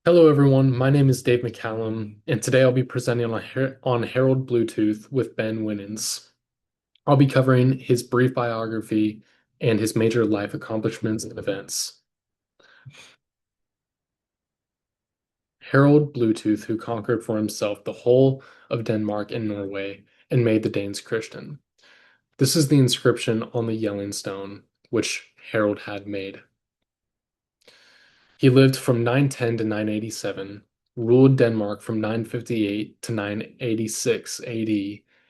Hello, everyone. My name is Dave McCallum, and today I'll be presenting on Harold Bluetooth with Ben Winans. I'll be covering his brief biography and his major life accomplishments and events. Harold Bluetooth, who conquered for himself the whole of Denmark and Norway and made the Danes Christian. This is the inscription on the Yelling Stone, which Harold had made. He lived from 910 to 987, ruled Denmark from 958 to 986 AD,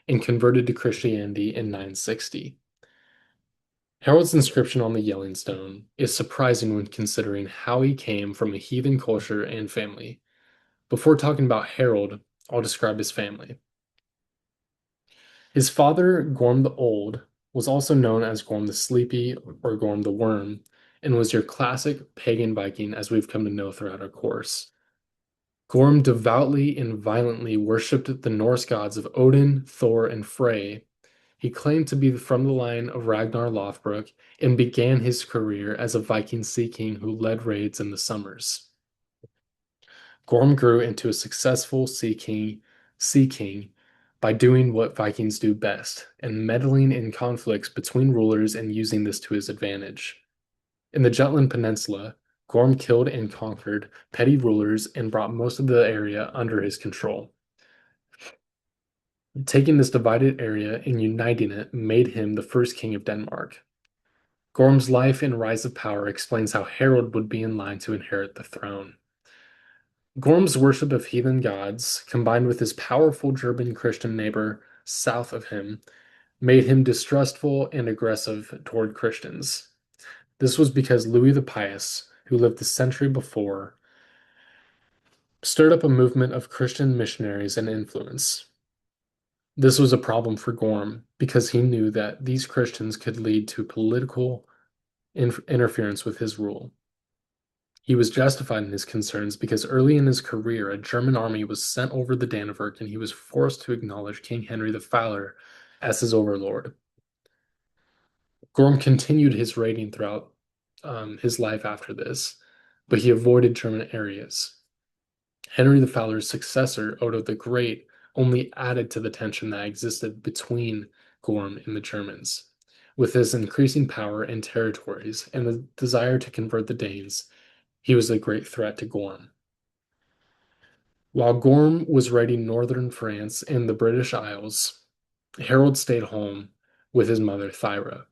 and converted to Christianity in 960. Harold's inscription on the Yelling Stone is surprising when considering how he came from a heathen culture and family. Before talking about Harold, I'll describe his family. His father, Gorm the Old, was also known as Gorm the Sleepy or Gorm the Worm, and was your classic pagan Viking as we've come to know throughout our course. Gorm devoutly and violently worshipped the Norse gods of Odin, Thor, and Frey. He claimed to be from the line of Ragnar Lothbrok and began his career as a Viking sea king who led raids in the summers. Gorm grew into a successful sea king by doing what Vikings do best and meddling in conflicts between rulers and using this to his advantage. In the Jutland Peninsula, Gorm killed and conquered petty rulers and brought most of the area under his control. Taking this divided area and uniting it made him the first king of Denmark. Gorm's life and rise of power explains how Harold would be in line to inherit the throne. Gorm's worship of heathen gods, combined with his powerful German Christian neighbor south of him, made him distrustful and aggressive toward Christians. This was because Louis the Pious, who lived the century before, stirred up a movement of Christian missionaries and influence. This was a problem for Gorm because he knew that these Christians could lead to political interference with his rule. He was justified in his concerns because early in his career, a German army was sent over the Dannevirke and he was forced to acknowledge King Henry the Fowler as his overlord. Gorm continued his raiding throughout his life after this, but he avoided German areas. Henry the Fowler's successor, Odo the Great, only added to the tension that existed between Gorm and the Germans. With his increasing power and territories and the desire to convert the Danes, he was a great threat to Gorm. While Gorm was raiding northern France and the British Isles, Harold stayed home with his mother Thyra.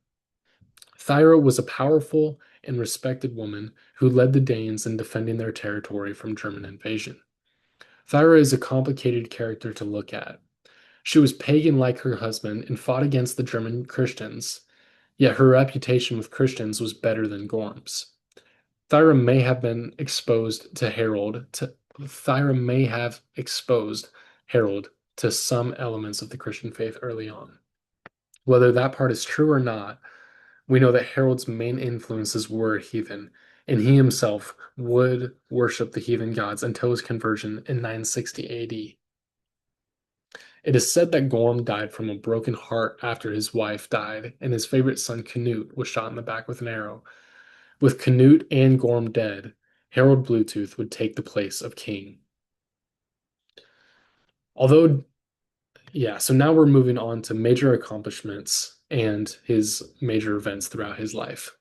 Thyra was a powerful and respected woman who led the Danes in defending their territory from German invasion. Thyra is a complicated character to look at. She was pagan like her husband and fought against the German Christians, yet her reputation with Christians was better than Gorm's. Thyra may have been exposed to Harold to Thyra may have exposed Harold to some elements of the Christian faith early on. Whether that part is true or not, we know that Harold's main influences were heathen, and he himself would worship the heathen gods until his conversion in 960 AD. It is said that Gorm died from a broken heart after his wife died, and his favorite son Canute was shot in the back with an arrow. With Canute and Gorm dead, Harold Bluetooth would take the place of king. Although, yeah, so now we're moving on to major accomplishments and his major events throughout his life.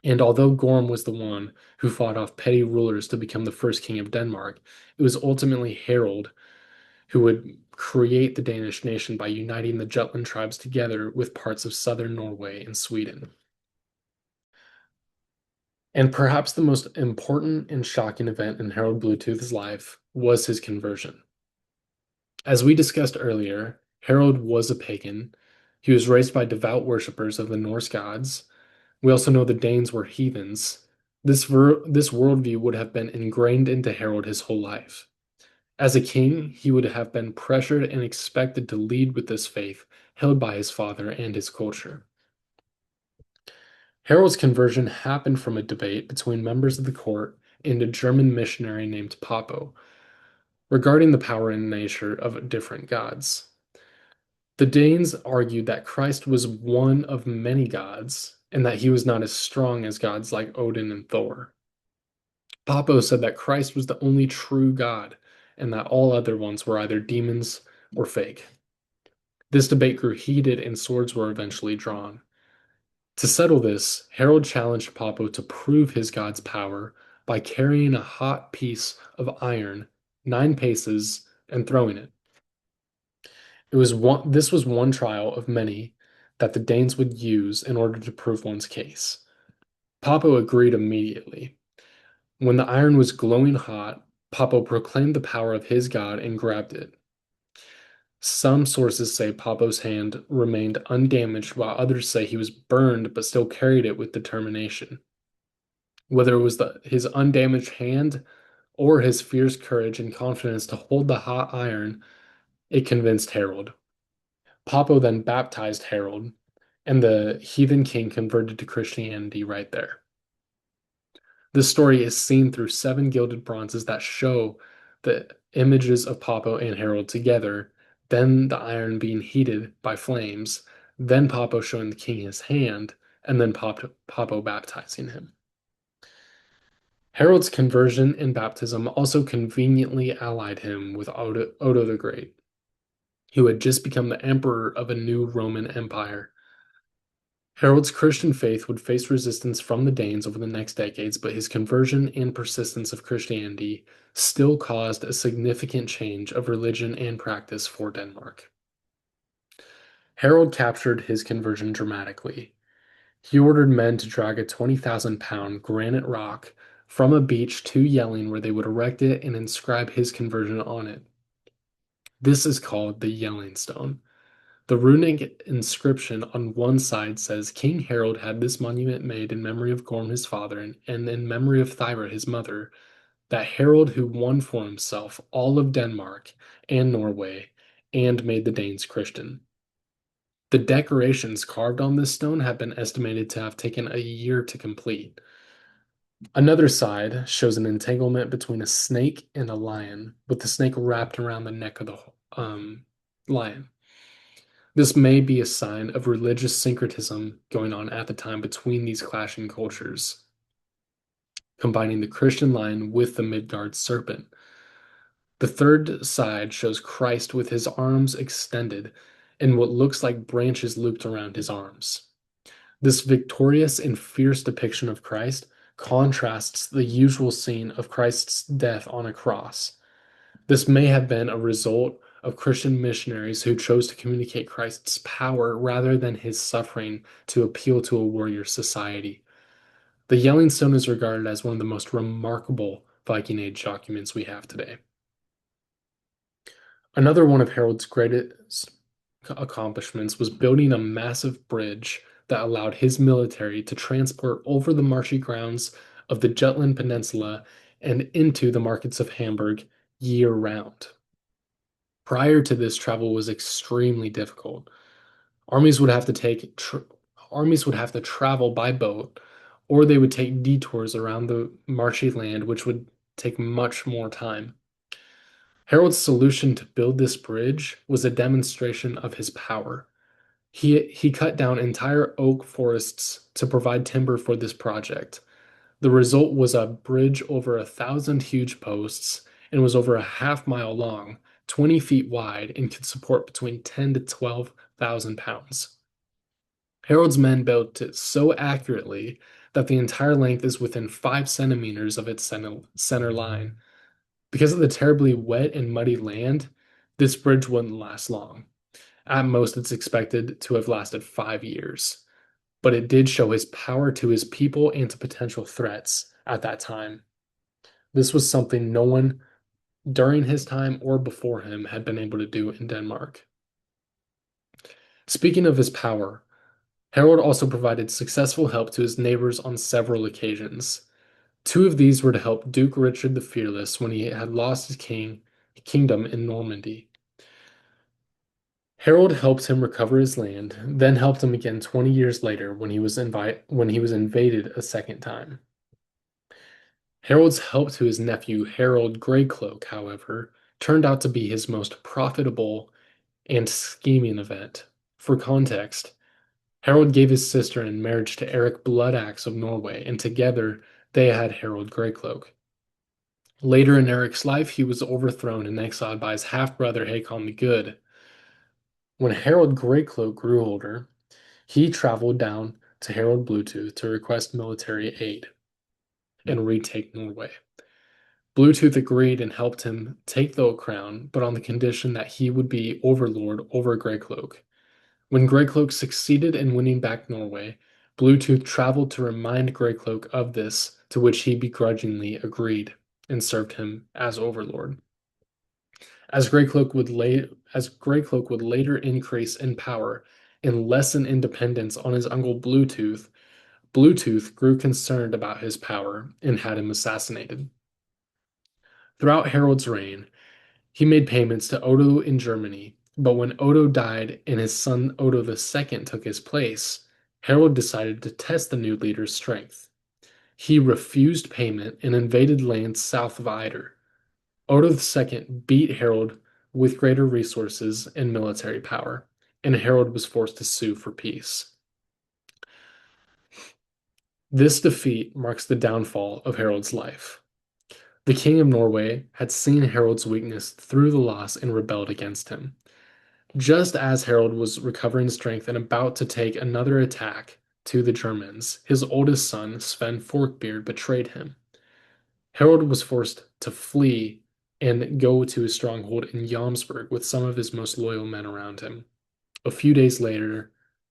And although Gorm was the one who fought off petty rulers to become the first king of Denmark, it was ultimately Harold who would create the Danish nation by uniting the Jutland tribes together with parts of southern Norway and Sweden. And perhaps the most important and shocking event in Harold Bluetooth's life was his conversion. As we discussed earlier, Harold was a pagan. He was raised by devout worshippers of the Norse gods. We also know the Danes were heathens. This worldview would have been ingrained into Harold his whole life. As a king, he would have been pressured and expected to lead with this faith held by his father and his culture. Harold's conversion happened from a debate between members of the court and a German missionary named Poppo regarding the power and nature of different gods. The Danes argued that Christ was one of many gods and that he was not as strong as gods like Odin and Thor. Papo said that Christ was the only true God and that all other ones were either demons or fake. This debate grew heated and swords were eventually drawn. To settle this, Harold challenged Papo to prove his god's power by carrying a hot piece of iron 9 paces and throwing it. This was one trial of many that the Danes would use in order to prove one's case. Papo agreed immediately. When the iron was glowing hot, Papo proclaimed the power of his god and grabbed it. Some sources say Papo's hand remained undamaged, while others say he was burned but still carried it with determination. Whether it was his undamaged hand or his fierce courage and confidence to hold the hot iron, it convinced Harold. Papo then baptized Harold, and the heathen king converted to Christianity right there. This story is seen through 7 gilded bronzes that show the images of Papo and Harold together, then the iron being heated by flames, then Papo showing the king his hand, and then Papo baptizing him. Harold's conversion and baptism also conveniently allied him with Odo the Great, who had just become the emperor of a new Roman Empire. Harold's Christian faith would face resistance from the Danes over the next decades, but his conversion and persistence of Christianity still caused a significant change of religion and practice for Denmark. Harold captured his conversion dramatically. He ordered men to drag a 20,000-pound granite rock from a beach to Yelling, where they would erect it and inscribe his conversion on it. This is called the Yelling Stone. The runic inscription on one side says King Harold had this monument made in memory of Gorm his father and in memory of Thyra his mother, that Harold who won for himself all of Denmark and Norway and made the Danes Christian. The decorations carved on this stone have been estimated to have taken a year to complete. Another side shows an entanglement between a snake and a lion, with the snake wrapped around the neck of the lion. This may be a sign of religious syncretism going on at the time between these clashing cultures, combining the Christian lion with the Midgard serpent. The third side shows Christ with his arms extended and what looks like branches looped around his arms. This victorious and fierce depiction of Christ contrasts the usual scene of Christ's death on a cross. This may have been a result of Christian missionaries who chose to communicate Christ's power rather than his suffering to appeal to a warrior society. The Yelling Stone is regarded as one of the most remarkable Viking Age documents we have today. Another one of Harold's greatest accomplishments was building a massive bridge that allowed his military to transport over the marshy grounds of the Jutland Peninsula and into the markets of Hamburg year-round. Prior to this, travel was extremely difficult. Armies would have to travel by boat, or they would take detours around the marshy land, which would take much more time. Harold's solution to build this bridge was a demonstration of his power. He cut down entire oak forests to provide timber for this project. The result was a bridge over 1,000 huge posts and was over a half-mile long, 20 feet wide, and could support between 10 to 12,000 pounds. Harold's men built it so accurately that the entire length is within 5 centimeters of its center line. Because of the terribly wet and muddy land, this bridge wouldn't last long. At most, it's expected to have lasted 5 years, but it did show his power to his people and to potential threats at that time. This was something no one during his time or before him had been able to do in Denmark. Speaking of his power, Harold also provided successful help to his neighbors on several occasions. Two of these were to help Duke Richard the Fearless when he had lost his kingdom in Normandy. Harold helped him recover his land, then helped him again 20 years later when he was invaded a second time. Harold's help to his nephew Harold Greycloak, however, turned out to be his most profitable and scheming event. For context, Harold gave his sister in marriage to Eric Bloodaxe of Norway, and together they had Harold Greycloak. Later in Eric's life, he was overthrown and exiled by his half-brother Hakon the Good. When Harold Greycloak grew older, he traveled down to Harold Bluetooth to request military aid and retake Norway. Bluetooth agreed and helped him take the crown, but on the condition that he would be overlord over Greycloak. When Greycloak succeeded in winning back Norway, Bluetooth traveled to remind Greycloak of this, to which he begrudgingly agreed and served him as overlord. As Greycloak would later increase in power and lessen independence on his uncle Bluetooth, Bluetooth grew concerned about his power and had him assassinated. Throughout Harold's reign, he made payments to Odo in Germany, but when Odo died and his son Odo II took his place, Harold decided to test the new leader's strength. He refused payment and invaded lands south of Eider. Odo II beat Harold with greater resources and military power, and Harold was forced to sue for peace. This defeat marks the downfall of Harold's life. The king of Norway had seen Harold's weakness through the loss and rebelled against him. Just as Harold was recovering strength and about to take another attack to the Germans, his oldest son, Sven Forkbeard, betrayed him. Harold was forced to flee and go to his stronghold in Jomsburg with some of his most loyal men around him. A few days later,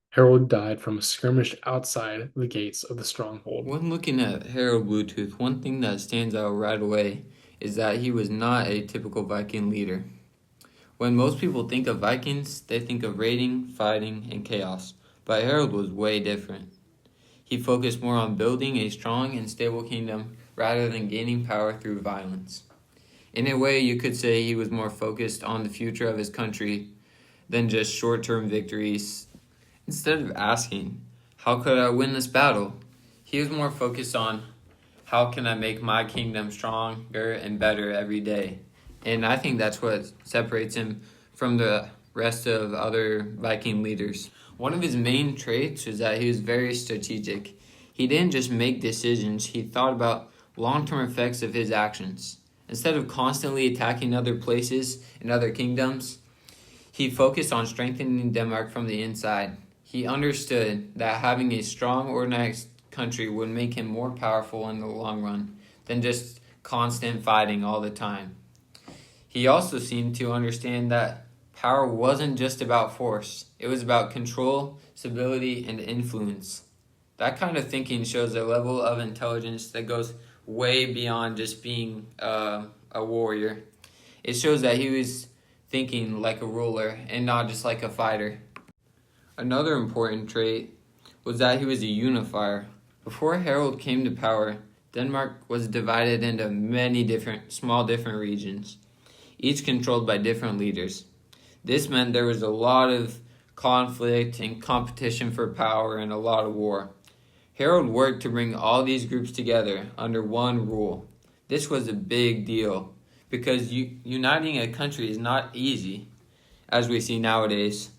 Harold died from a skirmish outside the gates of the stronghold. When looking at Harold Bluetooth, one thing that stands out right away is that he was not a typical Viking leader. When most people think of Vikings, they think of raiding, fighting, and chaos, but Harold was way different. He focused more on building a strong and stable kingdom rather than gaining power through violence. In a way, you could say he was more focused on the future of his country than just short-term victories. Instead of asking, how could I win this battle? He was more focused on, how can I make my kingdom stronger and better every day? And I think that's what separates him from the rest of other Viking leaders. One of his main traits was that he was very strategic. He didn't just make decisions, he thought about long-term effects of his actions. Instead of constantly attacking other places and other kingdoms, he focused on strengthening Denmark from the inside. He understood that having a strong, organized country would make him more powerful in the long run than just constant fighting all the time. He also seemed to understand that power wasn't just about force. It was about control, stability, and influence. That kind of thinking shows a level of intelligence that goes way beyond just being a warrior. It shows that he was thinking like a ruler and not just like a fighter. Another important trait was that he was a unifier. Before Harold came to power, Denmark was divided into many different regions, each controlled by different leaders. This meant there was a lot of conflict and competition for power and a lot of war. Harold worked to bring all these groups together under one rule. This was a big deal because uniting a country is not easy, as we see nowadays.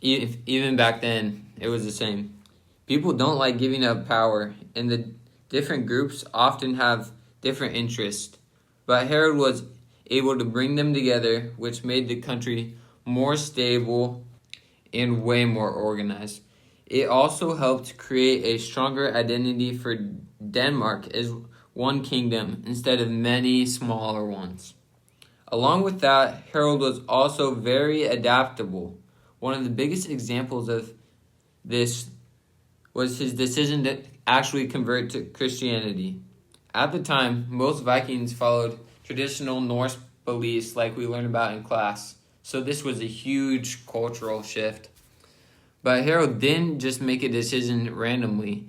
Even back then, it was the same. People don't like giving up power, and the different groups often have different interests. But Harold was able to bring them together, which made the country more stable and way more organized. It also helped create a stronger identity for Denmark as one kingdom instead of many smaller ones. Along with that, Harold was also very adaptable. One of the biggest examples of this was his decision to actually convert to Christianity. At the time, most Vikings followed traditional Norse beliefs like we learned about in class, so this was a huge cultural shift. But Harold didn't just make a decision randomly.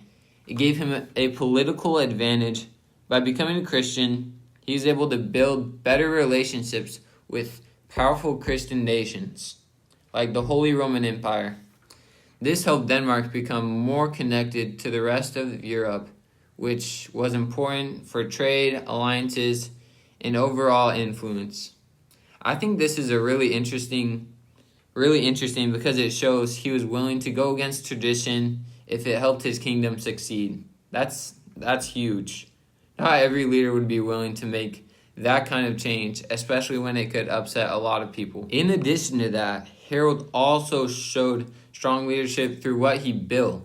It gave him a political advantage. By becoming a Christian, he was able to build better relationships with powerful Christian nations, like the Holy Roman Empire. This helped Denmark become more connected to the rest of Europe, which was important for trade, alliances, and overall influence. I think this is a really interesting because it shows he was willing to go against tradition if it helped his kingdom succeed. That's huge. Not every leader would be willing to make that kind of change, especially when it could upset a lot of people. In addition to that, Harold also showed strong leadership through what he built.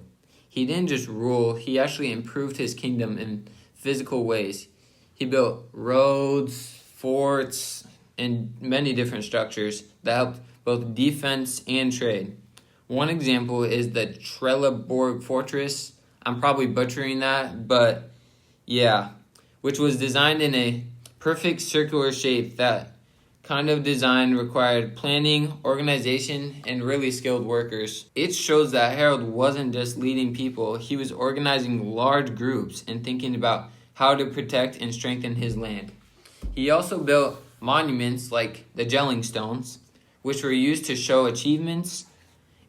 He didn't just rule, he actually improved his kingdom in physical ways. He built roads, forts, and many different structures that helped both defense and trade. One example is the Trelleborg Fortress. I'm probably butchering that, but yeah, which was designed in a perfect circular shape. That kind of design required planning, organization, and really skilled workers. It shows that Harold wasn't just leading people, he was organizing large groups and thinking about how to protect and strengthen his land. He also built monuments like the Jellingstones, which were used to show achievements.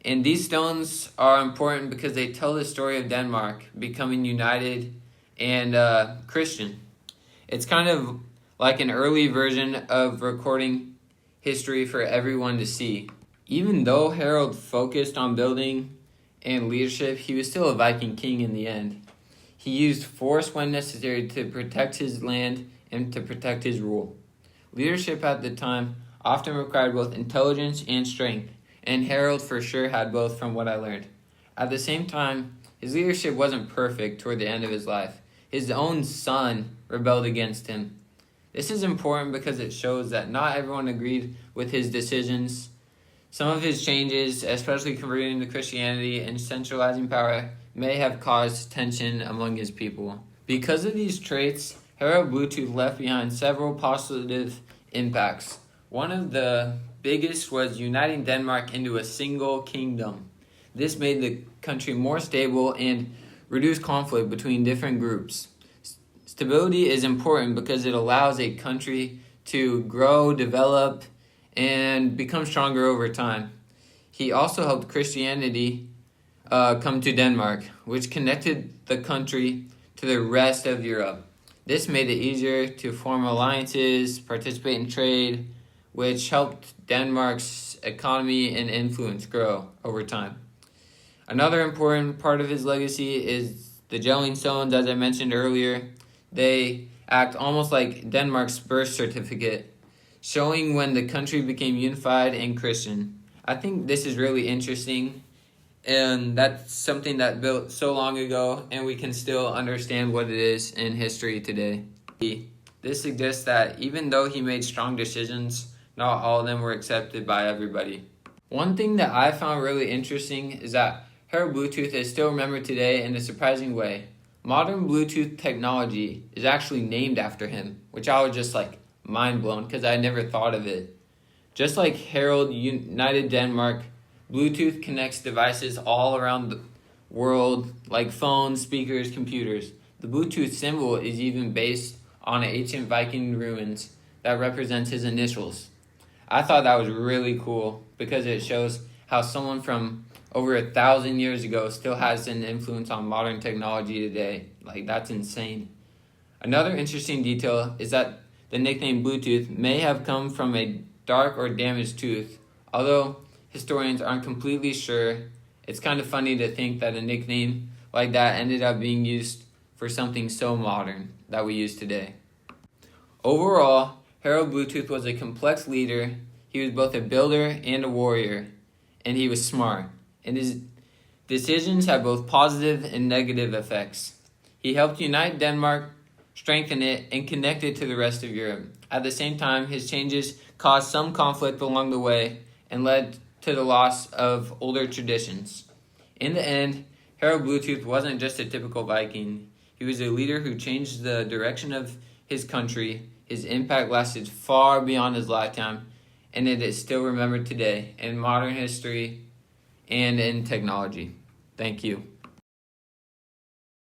And these stones are important because they tell the story of Denmark becoming united and Christian. It's kind of like an early version of recording history for everyone to see. Even though Harold focused on building and leadership, he was still a Viking king in the end. He used force when necessary to protect his land and to protect his rule. Leadership at the time often required both intelligence and strength, and Harold for sure had both from what I learned. At the same time, his leadership wasn't perfect toward the end of his life. His own son rebelled against him. This is important because it shows that not everyone agreed with his decisions. Some of his changes, especially converting to Christianity and centralizing power, may have caused tension among his people. Because of these traits, Harold Bluetooth left behind several positive impacts. One of the biggest was uniting Denmark into a single kingdom. This made the country more stable and reduced conflict between different groups. Stability is important because it allows a country to grow, develop, and become stronger over time. He also helped Christianity come to Denmark, which connected the country to the rest of Europe. This made it easier to form alliances, participate in trade, which helped Denmark's economy and influence grow over time. Another important part of his legacy is the Jellingstones, as I mentioned earlier. They act almost like Denmark's birth certificate, showing when the country became unified and Christian. I think this is really interesting, and that's something that built so long ago, and we can still understand what it is in history today. This suggests that even though he made strong decisions, not all of them were accepted by everybody. One thing that I found really interesting is that Harold Bluetooth is still remembered today in a surprising way. Modern Bluetooth technology is actually named after him, which I was just mind blown because I never thought of it. Just like Harold united Denmark, Bluetooth connects devices all around the world like phones, speakers, computers. The Bluetooth symbol is even based on an ancient Viking ruins that represents his initials. I thought that was really cool because it shows how someone from over 1,000 years ago still has an influence on modern technology today. That's insane. Another interesting detail is that the nickname Bluetooth may have come from a dark or damaged tooth. Although historians aren't completely sure, it's kind of funny to think that a nickname like that ended up being used for something so modern that we use today. Overall, Harold Bluetooth was a complex leader. He was both a builder and a warrior, and he was smart. And his decisions had both positive and negative effects. He helped unite Denmark, strengthen it, and connect it to the rest of Europe. At the same time, his changes caused some conflict along the way and led to the loss of older traditions. In the end, Harold Bluetooth wasn't just a typical Viking. He was a leader who changed the direction of his country. His impact lasted far beyond his lifetime, and it is still remembered today in modern history and in technology. Thank you.